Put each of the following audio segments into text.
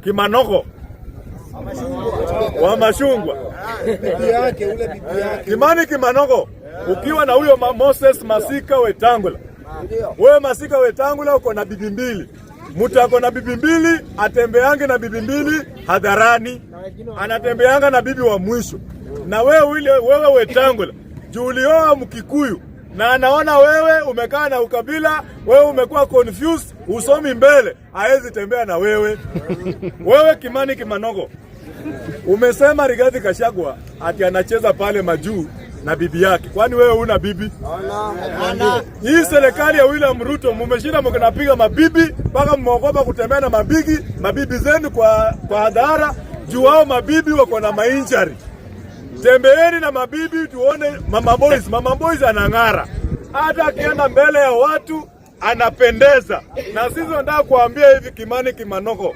Kimanoko wa Mashungwa, bibi yake. Kimani Kimanoko, ukiwa na huyo Moses Masika Wetangula. Wewe Masika Wetangula uko na bibi mbili. Mtu ako na bibi mbili, atembeange na bibi mbili hadharani, anatembeanga na bibi wa mwisho. Na wewe Wetangula, Julioa Mkikuyu, na anaona wewe umekaa na ukabila, wewe umekuwa confused, usomi mbele, haezi tembea na wewe. Wewe Kimani Kimanoko, umesema Rigathi Gachagua ati anacheza pale majuu na bibi yake. Kwani wewe una bibi? Hii serikali ya William Ruto mumeshinda mkinapiga mabibi mpaka mmeogopa kutembea na mabibi zenu kwa hadhara, juu wao mabibi wako na mainjari. Tembeeni na mabibi tuone Mama Boys anang'ara. Hata akienda mbele ya watu anapendeza. Na sisi tunataka kuambia hivi, Kimani Kimanoko,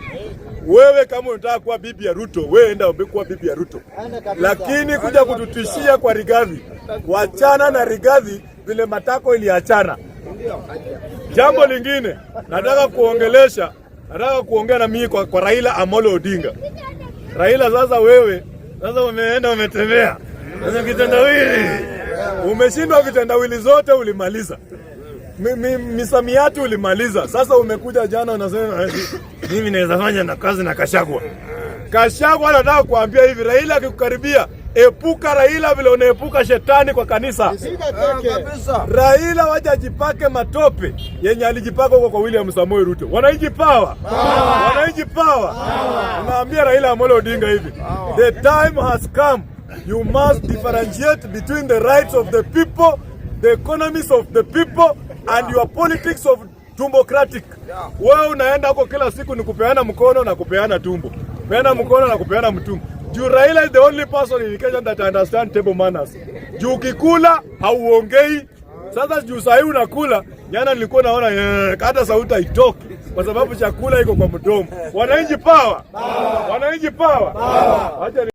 wewe kama unataka kuwa bibi ya Ruto, wewe enda kuwa bibi ya Ruto. Lakini kuja kututishia kwa Rigathi, wachana na Rigathi vile matako iliachana. Jambo lingine, nataka kuongea na mimi kwa Raila Amolo Odinga. Raila, sasa umeenda umetembea. Sasa kitendawili. Umeshindwa vitendawili zote ulimaliza. Misamiati ulimaliza. Sasa umekuja jana unasema mimi naweza fanya na kazi na Gachagua. Gachagua anataka kuambia hivi, Raila akikukaribia, epuka Raila vile unaepuka shetani kwa kanisa. Raila waje ajipake matope yenye alijipaka huko kwa William Samoei Ruto. Wananchi power. Naambia Raila Amolo Odinga hivi, the time has come. You must differentiate between the rights of the people, the economies of the people, and your politics of tumbocratic. Wewe unaenda huko kila siku ni kupeana mkono na kupeana tumbo. Kupeana mkono na kupeana mtumbo. Juu Raila is the only person in Kenya that understand table manners. Juu ukikula hauongei. Sasa juu sahi unakula, jana nilikuwa naona hata sauti haitoki kwa sababu chakula iko kwa mdomo. Wananchi power.